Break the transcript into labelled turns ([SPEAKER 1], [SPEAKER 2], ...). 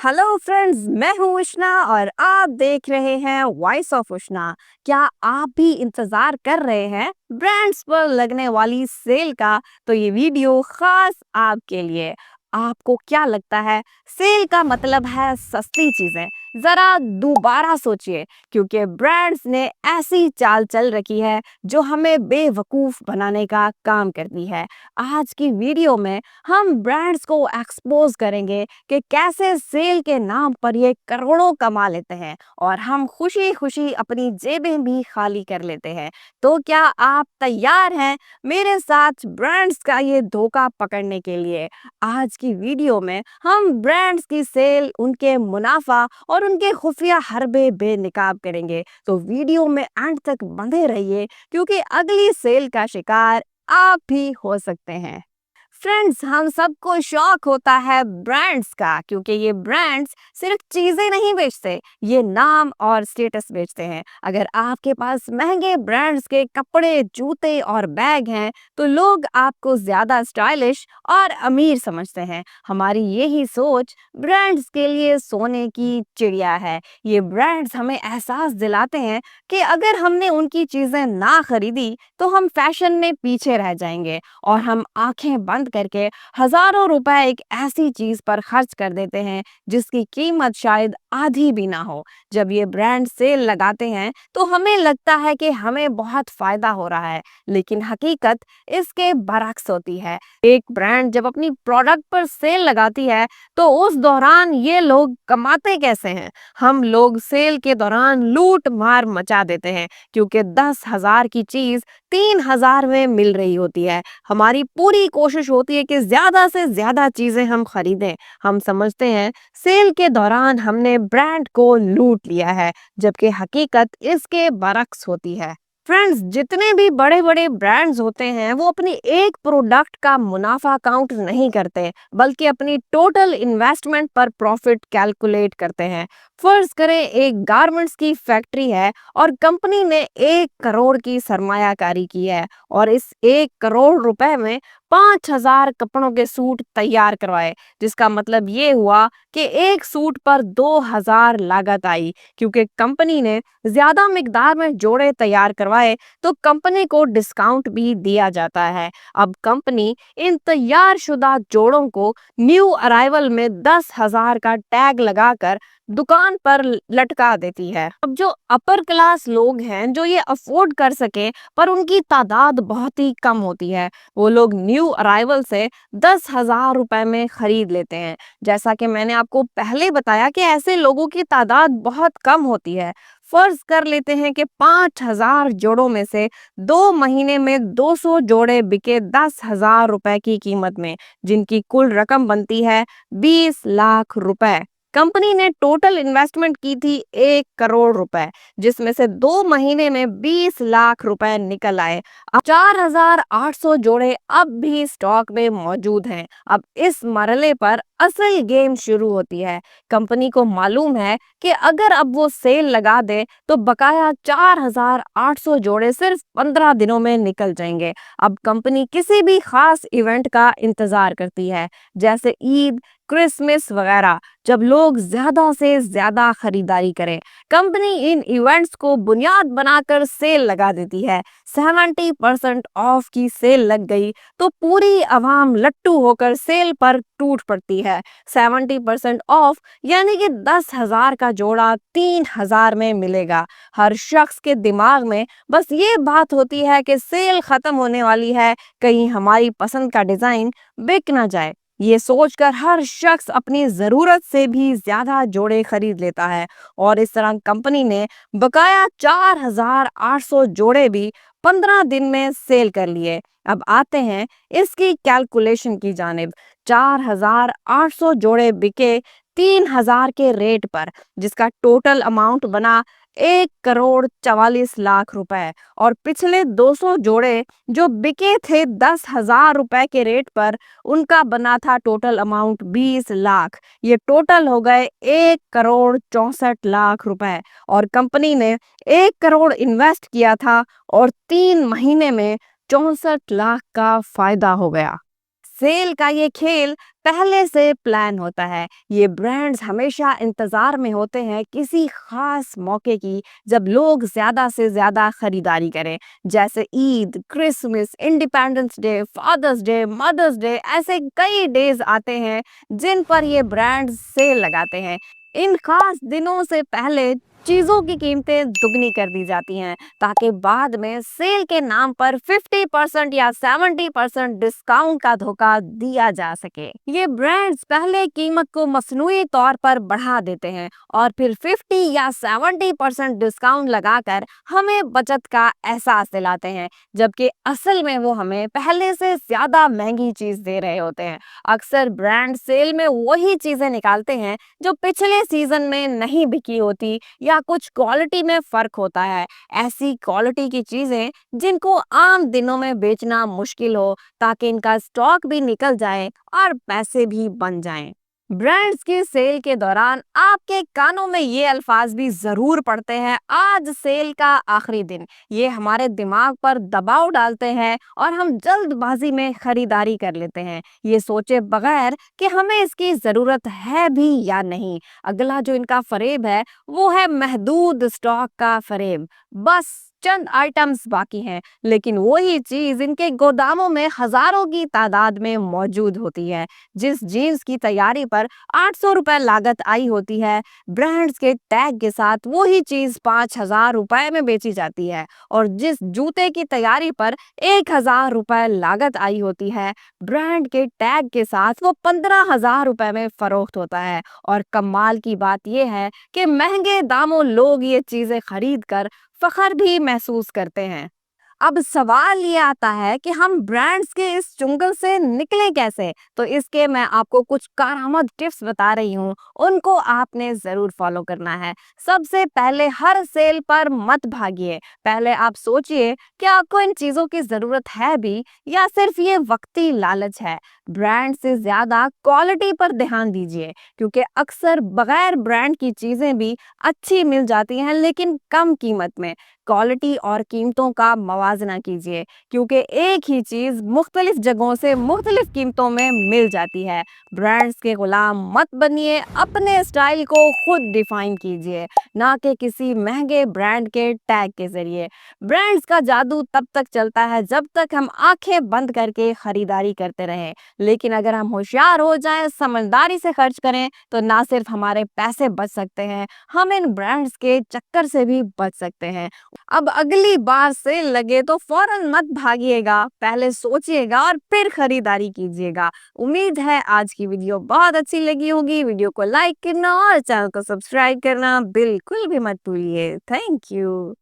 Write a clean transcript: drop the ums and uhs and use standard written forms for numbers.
[SPEAKER 1] Hello friends, मैं हूँ उष्णा और आप देख रहे हैं वॉइस ऑफ उष्णा। क्या आप भी इंतजार कर रहे हैं ब्रांड्स पर लगने वाली सेल का? तो ये वीडियो खास आपके लिए। आपको क्या लगता है सेल का मतलब है सस्ती चीजें? जरा दोबारा सोचिए, क्योंकि ब्रांड्स ने ऐसी चाल चल रखी है जो हमें बेवकूफ बनाने का काम करती है। आज की वीडियो में हम ब्रांड्स को एक्सपोज करेंगे कि कैसे सेल के नाम पर ये करोड़ों कमा लेते हैं और हम खुशी खुशी अपनी जेबें भी खाली कर लेते हैं। तो क्या आप तैयार हैं मेरे साथ ब्रांड्स का ये धोखा पकड़ने के लिए? आज की वीडियो में हम ब्रांड्स की सेल, उनके मुनाफा और उनके खुफिया हरबे बेनकाब करेंगे। तो वीडियो में एंड तक बंधे रहिए, क्योंकि अगली सेल का शिकार आप भी हो सकते हैं। फ्रेंड्स, हम सबको शौक होता है ब्रांड्स का, क्योंकि ये ब्रांड्स सिर्फ चीजें नहीं बेचते, ये नाम और स्टेटस बेचते हैं। अगर आपके पास महंगे ब्रांड्स के कपड़े, जूते और बैग हैं तो लोग आपको ज्यादा स्टाइलिश और अमीर समझते हैं। हमारी यही सोच ब्रांड्स के लिए सोने की चिड़िया है। ये ब्रांड्स हमें एहसास दिलाते हैं कि अगर हमने उनकी चीजें ना खरीदी तो हम फैशन में पीछे रह जाएंगे, और हम आंखें बंद करके हजारों रुपए एक ऐसी चीज पर खर्च कर देते हैं जिसकी कीमत शायद आधी भी ना हो। जब ये ब्रांड सेल लगाते हैं तो हमें लगता है कि हमें बहुत फायदा हो रहा है, लेकिन हकीकत इसके बरक्स होती है। एक ब्रांड जब अपनी प्रोडक्ट पर सेल लगाती है तो उस दौरान ये लोग कमाते कैसे हैं? हम लोग सेल के दौरान लूट मार मचा देते हैं, क्योंकि 10,000 की चीज 3,000 में मिल रही होती है। हमारी पूरी कोशिश होती है कि ज्यादा से ज्यादा चीजें हम खरीदें। हम समझते हैं सेल के दौरान हमने ब्रांड को लूट लिया है, जबकि हकीकत इसके बरक्स होती है। फ्रेंड्स, जितने भी बड़े बड़े ब्रांड्स होते हैं वो अपनी एक प्रोडक्ट का मुनाफा काउंट नहीं करते, बल्कि अपनी टोटल इन्वेस्टमेंट पर प्रॉफिट कैलकुलेट करते हैं। फर्ज करें एक गारमेंट्स की फैक्ट्री है और कंपनी ने 1 करोड़ की सरमायाकारी की है, और इस 1 करोड़ रुपए में 5,000 कपड़ों के सूट तैयार करवाए, जिसका मतलब ये हुआ कि एक सूट पर 2,000 लागत आई। क्योंकि कंपनी ने ज्यादा मिकदार में जोड़े तैयार करवाए तो कंपनी को डिस्काउंट भी दिया जाता है। अब कंपनी इन तैयार शुदा जोड़ों को न्यू अराइवल में 10,000 का टैग लगाकर दुकान पर लटका देती है। अब जो अपर क्लास लोग हैं जो ये अफोर्ड कर सके, पर उनकी तादाद बहुत ही कम होती है, वो लोग न्यू अराइवल से 10,000 रुपए में खरीद लेते हैं। जैसा कि मैंने आपको पहले बताया कि ऐसे लोगों की तादाद बहुत कम होती है। फर्ज कर लेते हैं कि 5,000 जोड़ों में से 2 महीने में 200 जोड़े बिके 10,000 रुपए की कीमत में, जिनकी कुल रकम बनती है 20 लाख रुपए। कंपनी ने टोटल इन्वेस्टमेंट की थी 1 करोड़ रुपए, जिसमें से 2 महीने में 20 लाख रुपए निकल आए। अब 4,800 जोड़े अब भी स्टॉक में मौजूद हैं। अब इस मरहले पर असल गेम शुरू होती है। कंपनी को मालूम है कि अगर अब वो सेल लगा दे तो बकाया 4,800 जोड़े सिर्फ 15 दिनों में निकल जाएंगे। अब कंपनी किसी भी खास इवेंट का इंतजार करती है, जैसे ईद, क्रिसमस वगैरह, जब लोग ज्यादा से ज्यादा खरीदारी करें। कंपनी इन इवेंट्स को बुनियाद बनाकर सेल लगा देती है। 70% ऑफ की सेल लग गई तो पूरी आवाम लट्टू होकर सेल पर टूट पड़ती है। 70% ऑफ यानी कि 10,000 का जोड़ा 3,000 में मिलेगा। हर शख्स के दिमाग में बस ये बात होती है कि सेल खत्म होने वाली है, कहीं हमारी पसंद का डिजाइन बिक ना जाए। ये सोचकर हर शख्स अपनी जरूरत से भी ज्यादा जोड़े खरीद लेता है, और इस तरह कंपनी ने बकाया 4,800 जोड़े भी 15 दिन में सेल कर लिए। अब आते हैं इसकी कैलकुलेशन की जानिब। 4,800 जोड़े बिके 3,000 के रेट पर, जिसका टोटल अमाउंट बना 1 करोड़ 44 लाख रुपए, और पिछले 200 जोड़े जो बिके थे 10,000 रुपए के रेट पर, उनका बना था टोटल अमाउंट 20 लाख। ये टोटल हो गए 1 करोड़ 64 लाख रुपए, और कंपनी ने 1 करोड़ इन्वेस्ट किया था और 3 महीने में 64 लाख का फायदा हो गया। सेल का ये खेल पहले से प्लान होता है। ये ब्रांड्स हमेशा इंतजार में होते हैं किसी खास मौके की, जब लोग ज्यादा से ज्यादा खरीदारी करें। जैसे Eid, Christmas, Independence Day, Father's Day, Mother's Day, ऐसे कई डेज आते हैं जिन पर ये ब्रांड्स सेल लगाते हैं। इन खास दिनों से पहले चीजों की कीमतें दुगनी कर दी जाती हैं, ताकि बाद में सेल के नाम पर 50% या 70% डिस्काउंट का धोखा दिया जा सके। ये ब्रांड्स पहले कीमत को मसनूई तौर पर बढ़ा देते हैं और फिर 50 या 70% डिस्काउंट लगाकर हमें बचत का एहसास दिलाते हैं, जबकि असल में वो हमें पहले से ज्यादा महंगी चीज दे रहे होते हैं। अक्सर ब्रांड सेल में वही चीजें निकालते हैं जो पिछले सीजन में नहीं बिकी होती, या कुछ क्वालिटी में फर्क होता है। ऐसी क्वालिटी की चीजें जिनको आम दिनों में बेचना मुश्किल हो, ताकि इनका स्टॉक भी निकल जाए और पैसे भी बन जाएं। ब्रांड्स की सेल के दौरान आपके कानों में ये अल्फाज भी जरूर पड़ते हैं, आज सेल का आखिरी दिन। ये हमारे दिमाग पर दबाव डालते हैं और हम जल्दबाजी में खरीदारी कर लेते हैं, ये सोचे बगैर कि हमें इसकी जरूरत है भी या नहीं। अगला जो इनका फरेब है वो है महदूद स्टॉक का फरेब। बस चंद आइटम्स बाकी हैं, लेकिन वही चीज इनके गोदामों में हजारों की तादाद में मौजूद होती है। जिस जीन्स की तैयारी पर 800 रुपए लागत आई होती है, ब्रांड्स के टैग के साथ वही चीज 5,000 रुपए में बेची जाती है। और जिस जूते की तैयारी पर 1,000 रुपए लागत आई होती है, ब्रांड के टैग के साथ वो 15,000 रुपए में फरोख्त होता है। और कमाल की बात यह है कि महंगे दामों लोग ये चीजें खरीद कर फख्र भी महसूस करते हैं। अब सवाल ये आता है कि हम ब्रांड्स के इस चुंगल से निकले कैसे? तो इसके मैं आपको कुछ कारआमद टिप्स बता रही हूँ, उनको आपने जरूर फॉलो करना है। सबसे पहले, हर सेल पर मत भागिए। पहले आप सोचिए कि आपको इन चीजों की जरूरत है भी, या सिर्फ ये वक्ती लालच है। ब्रांड से ज्यादा क्वालिटी पर ध्यान दीजिए, क्योंकि अक्सर बगैर ब्रांड की चीजें भी अच्छी मिल जाती हैं, लेकिन कम कीमत में। क्वालिटी और कीमतों का मवाजना कीजिए, क्योंकि एक ही चीज मुख्तलिफ जगहों से मुख्तलिफ कीमतों में मिल जाती है। ब्रांड्स के गुलाम मत बनिए, अपने स्टाइल को खुद डिफाइन कीजिए, ना कि किसी महंगे ब्रांड के टैग के जरिए। ब्रांड्स का जादू तब तक चलता है जब तक हम आंखें बंद करके खरीदारी करते रहें, लेकिन अगर हम होशियार हो जाएं, समझदारी से खर्च करें, तो ना सिर्फ हमारे पैसे बच सकते हैं, हम इन ब्रांड्स के चक्कर से भी बच सकते हैं। अब अगली बार सेल लगे तो फौरन मत भागिएगा, पहले सोचिएगा और फिर खरीदारी कीजिएगा। उम्मीद है आज की वीडियो बहुत अच्छी लगी होगी। वीडियो को लाइक करना और चैनल को सब्सक्राइब करना बिल्कुल भी मत भूलिए। Thank you.